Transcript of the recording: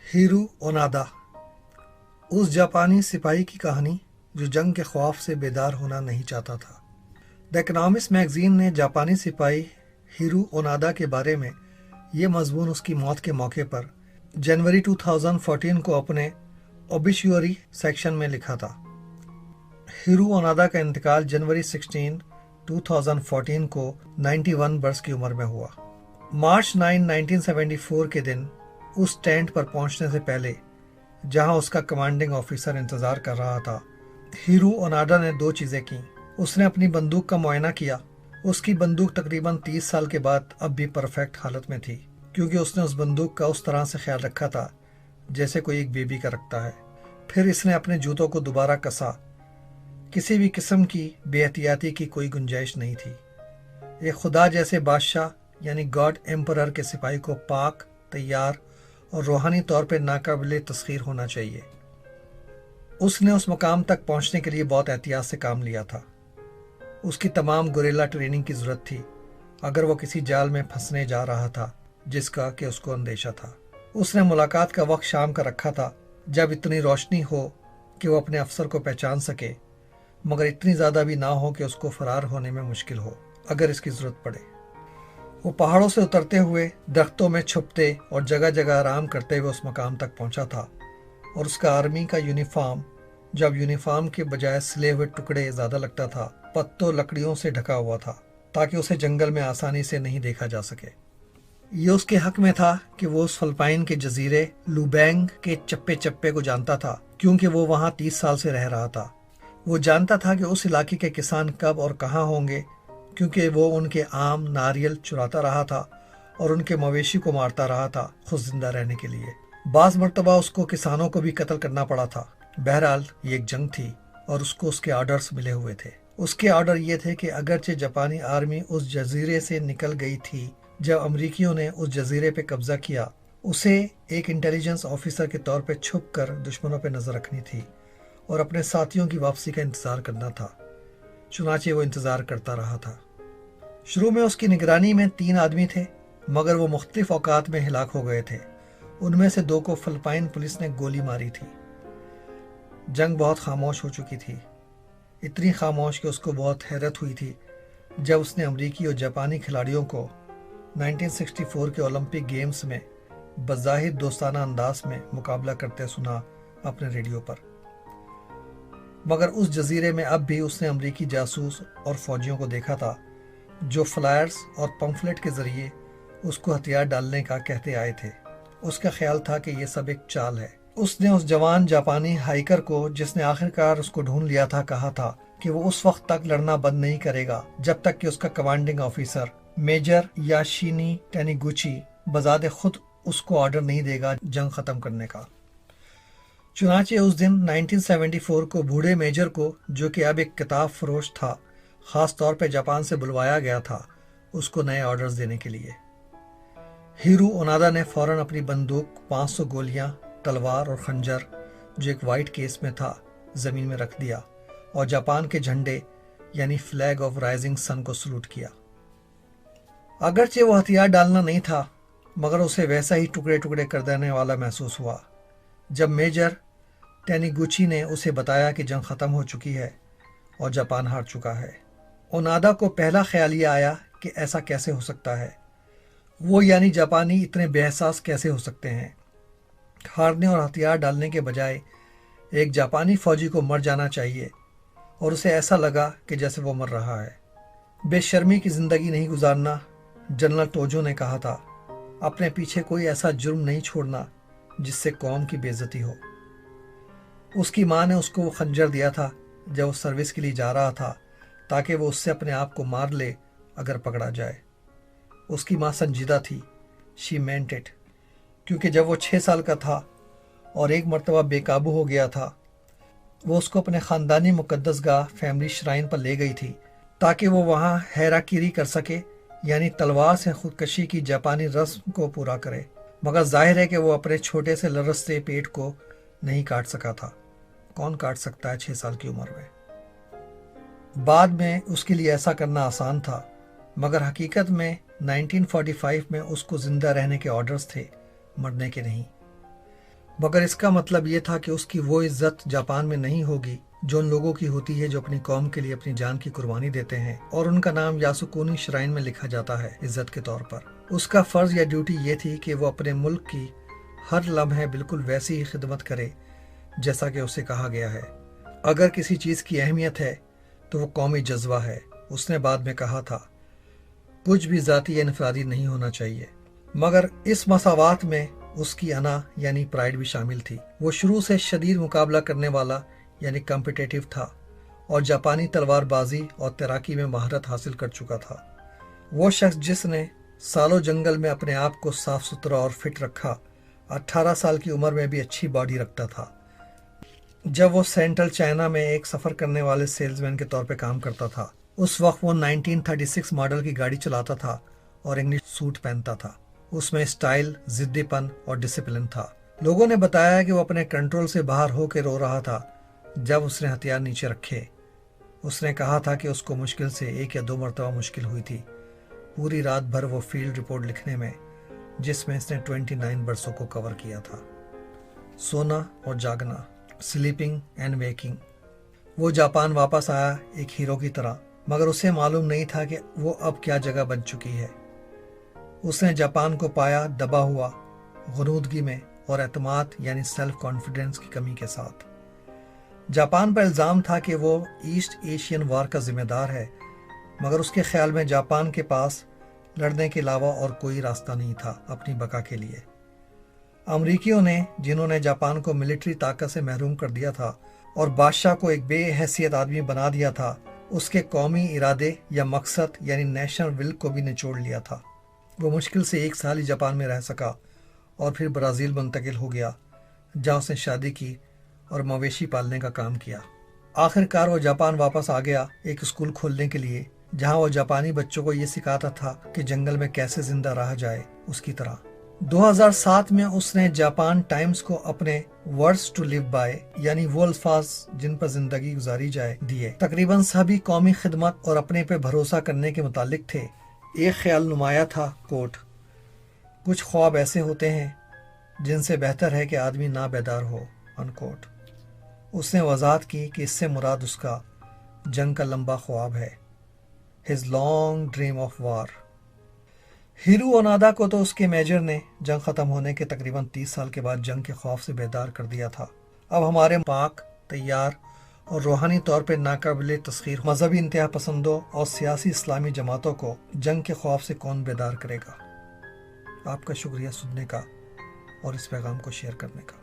हीरू ओनादा, उस जापानी सिपाही की कहानी जो जंग के ख्वाफ से बेदार होना नहीं चाहता था। द इकोनॉमिस्ट मैगजीन ने जापानी सिपाही हीरू ओनादा के बारे में ये मजमून उसकी मौत के मौके पर जनवरी 2014 को अपने ओबिश्यूरी सेक्शन में लिखा था। हीरू ओनादा का इंतकाल जनवरी 16, 2014 को 91 बरस की उम्र में हुआ। मार्च 9, 1974 के दिन उस टेंट पर पहुंचने से पहले जहां उसका कमांडिंग ऑफिसर इंतजार कर रहा था, हीरू ओनादा ने दो चीजें की। उसने अपनी बंदूक का मुआयना किया। उसकी बंदूक तकरीबन 30 साल के बाद अब भी परफेक्ट हालत में थी, क्योंकि उसने उस बंदूक का उस तरह से ख्याल रखा था जैसे कोई एक बेबी का रखता है। फिर इसने अपने जूतों को दोबारा कसा। किसी भी किस्म की बेहतियाती की कोई गुंजाइश नहीं थी। एक खुदा जैसे बादशाह यानी गॉड एम्परर के सिपाही को पाक, तैयार और रूहानी तौर पर नाकाबिले तस्खीर होना चाहिए। उसने उस मकाम तक पहुंचने के लिए बहुत एहतियात से काम लिया था। उसकी तमाम गुरिल्ला ट्रेनिंग की जरूरत थी अगर वो किसी जाल में फंसने जा रहा था जिसका कि उसको अंदेशा था। उसने मुलाकात का वक्त शाम का रखा था जब इतनी रोशनी हो कि वो अपने अफसर को पहचान सके, मगर इतनी ज़्यादा भी ना हो कि उसको फरार होने में मुश्किल हो अगर इसकी ज़रूरत पड़े। वो पहाड़ों से उतरते हुए दरख्तों में छुपते और जगह जगह आराम करते हुए उस मकाम तक पहुंचा था, और उसका आर्मी का यूनिफॉर्म, जब यूनिफॉर्म के बजाय सिले हुए टुकड़े ज़्यादा लगता था, पत्तों लकड़ियों से ढका हुआ था ताकि उसे जंगल में आसानी से नहीं देखा जा सके। ये उसके हक में था कि वो उस फिलिपाइन के जजीरे लुबैंग के चप्पे चप्पे को जानता था, क्योंकि वो वहाँ 30 साल से रह रहा था। वो जानता था कि उस इलाके के किसान कब और कहाँ होंगे, क्योंकि वो उनके आम नारियल चुराता रहा था और उनके मवेशी को मारता रहा था खुद जिंदा रहने के लिए। बाज़ मरतबा उसको किसानों को भी कत्ल करना पड़ा था। बहरहाल ये एक जंग थी और उसको उसके ऑर्डर्स मिले हुए थे। उसके ऑर्डर ये थे कि अगरचे जापानी आर्मी उस जजीरे से निकल गई थी जब अमरीकियों ने उस जजीरे पे कब्जा किया, उसे एक इंटेलिजेंस ऑफिसर के तौर पे छुप कर दुश्मनों पे नजर रखनी थी और अपने साथियों की वापसी का इंतजार करना था। चुनाचे वो इंतजार करता रहा था। शुरू में उसकी निगरानी में 3 आदमी थे, मगर वो मुख्तलिफ औकात में हिलाक हो गए थे। उनमें से 2 को फिलिपाइन पुलिस ने गोली मारी थी। जंग बहुत खामोश हो चुकी थी, इतनी खामोश कि उसको बहुत हैरत हुई थी जब उसने अमरीकी और जापानी खिलाड़ियों को 1964 के ओलंपिक गेम्स में बज़ाहिर दोस्ताना अंदाज में मुकाबला करते सुना अपने रेडियो पर। मगर उस जजीरे में अब भी उसने अमरीकी जासूस और फौजियों को देखा था जो फ्लायर्स और पंफलेट के जरिए उसको हथियार डालने का कहते आए थे। उसका ख्याल था कि यह सब एक चाल है। उसने उस जवान जापानी हाइकर को, जिसने आखिरकार उसको ढूंढ लिया था, कहा था कि वो उस वक्त तक लड़ना बंद नहीं करेगा जब तक कि उसका कमांडिंग ऑफिसर मेजर याशिनी टेनिगुची बजाते खुद उसको ऑर्डर नहीं देगा जंग खत्म करने का। चुनाचे उस दिन 1974 को बूढ़े मेजर को, जो कि अब एक किताब फरोश था, खास तौर पे जापान से बुलवाया गया था उसको नए ऑर्डर्स देने के लिए। हीरू ओनादा ने फौरन अपनी बंदूक, 500 गोलियां, तलवार और खंजर, जो एक वाइट केस में था, जमीन में रख दिया और जापान के झंडे यानी फ्लैग ऑफ राइजिंग सन को सलूट किया। अगरचे वो हथियार डालना नहीं था, मगर उसे वैसा ही टुकड़े टुकड़े कर देने वाला महसूस हुआ जब मेजर टेनिगुची ने उसे बताया कि जंग खत्म हो चुकी है और जापान हार चुका है। ओनादा को पहला ख्याल ये आया कि ऐसा कैसे हो सकता है, वो यानी जापानी इतने बेहसास कैसे हो सकते हैं। हारने और हथियार डालने के बजाय एक जापानी फौजी को मर जाना चाहिए, और उसे ऐसा लगा कि जैसे वो मर रहा है। बेशर्मी की जिंदगी नहीं गुजारना, जनरल टोजो ने कहा था। अपने पीछे कोई ऐसा जुर्म नहीं छोड़ना जिससे कौम की बेइज्जती हो। उसकी माँ ने उसको वो खंजर दिया था जब वो सर्विस के लिए जा रहा था, ताकि वो उससे अपने आप को मार ले अगर पकड़ा जाए। उसकी माँ संजीदा थी, शी मेंट इट, क्योंकि जब वो 6 साल का था और एक मर्तबा बेकाबू हो गया था, वो उसको अपने ख़ानदानी मुक़द्दस गाह फैमिली श्राइन पर ले गई थी ताकि वो वहाँ हैराकीरी कर सके, यानी तलवार से खुदकशी की जापानी रस्म को पूरा करे। मगर जाहिर है कि वो अपने छोटे से लरसते पेट को नहीं काट सका था। कौन काट सकता है 6 साल की उम्र में। बाद में उसके लिए ऐसा करना आसान था, मगर हकीकत में 1945 में उसको जिंदा रहने के ऑर्डर्स थे, मरने के नहीं। मगर इसका मतलब ये था कि उसकी वो इज्जत जापान में नहीं होगी जो उन लोगों की होती है जो अपनी कौम के लिए अपनी जान की कुर्बानी देते हैं और उनका नाम यासुकुनी श्राइन में लिखा जाता है इज्जत के तौर पर। उसका फर्ज या ड्यूटी ये थी कि वो अपने मुल्क की हर लम्हे बिल्कुल वैसी ही खिदमत करे जैसा कि उसे कहा गया है। अगर किसी चीज़ की अहमियत है तो वो कौमी जज्बा है। उसने बाद में कहा था, कुछ भी ज़ाती या इनफरादी नहीं होना चाहिए। मगर इस मसावात में उसकी अना यानी प्राइड भी शामिल थी। वो शुरू से शदीद मुकाबला करने वाला यानी कॉम्पिटिटिव था और जापानी तलवारबाजी और तैराकी में महारत हासिल कर चुका था। वो शख्स जिसने सालों जंगल में अपने आप को साफ सुथरा और फिट रखा, 18 साल की उम्र में भी अच्छी बॉडी रखता था। जब वो सेंट्रल चाइना में एक सफ़र करने वाले सेल्समैन के तौर पे काम करता था, उस वक्त वो 1936 मॉडल की गाड़ी चलाता था और इंग्लिश सूट पहनता था। उसमें स्टाइल, जिद्दीपन और डिसिप्लिन था। लोगों ने बताया कि वो अपने कंट्रोल से बाहर होकर रो रहा था जब उसने हथियार नीचे रखे। उसने कहा था कि उसको मुश्किल से 1 या 2 मरतबा मुश्किल हुई थी पूरी रात भर वो फील्ड रिपोर्ट लिखने में, जिसमें इसने 29 बरसों को कवर किया था। सोना और जागना, स्लीपिंग एंड वेकिंग। वो जापान वापस आया एक हीरो की तरह, मगर उसे मालूम नहीं था कि वो अब क्या जगह बन चुकी है। उसने जापान को पाया दबा हुआ, गुनूदगी में और एतमाद यानी सेल्फ कॉन्फिडेंस की कमी के साथ। जापान पर इल्ज़ाम था कि वो ईस्ट एशियन वार का जिम्मेदार है, मगर उसके ख्याल में जापान के पास लड़ने के अलावा और कोई रास्ता नहीं था अपनी बका के लिए। अमरीकियों ने, जिन्होंने जापान को मिलिट्री ताकत से महरूम कर दिया था और बादशाह को एक बेहैसियत आदमी बना दिया था, उसके कौमी इरादे या मकसद यानी नेशनल विल को भी निचोड़ लिया था। वो मुश्किल से 1 साल ही जापान में रह सका और फिर ब्राज़ील मुंतकिल हो गया, जहाँ उसने शादी की और मवेशी पालने का काम किया। आखिरकार वो जापान वापस आ गया एक स्कूल खोलने के लिए, जहाँ वो जापानी बच्चों को ये सिखाता था कि जंगल में कैसे जिंदा रहा जाए उसकी तरह। 2007 में उसने जापान टाइम्स को अपने वर्ड्स टू लिव बाय यानी वो अल्फाज जिन पर जिंदगी गुजारी जाए दिए। तकरीबन सभी कौमी खिदमत और अपने पे भरोसा करने के मुतालिक थे। एक ख्याल नुमाया था, कोट, कुछ ख्वाब ऐसे होते हैं जिनसे बेहतर है कि आदमी ना बेदार हो, अनकोट। उसने वजाहत की कि इससे मुराद उसका जंग का लंबा ख्वाब है, his long dream of war. Hiroo Onoda को तो उसके मेजर ने जंग ख़त्म होने के तकरीबन 30 साल के बाद जंग के खौफ से बेदार कर दिया था। अब हमारे पाक, तैयार और रूहानी तौर पर नाकाबिले तस्खीर मजहबी इंतहा पसंदों और सियासी इस्लामी जमातों को जंग के खौफ से कौन बेदार करेगा। आपका शुक्रिया सुनने का और इस पैगाम को शेयर करने का।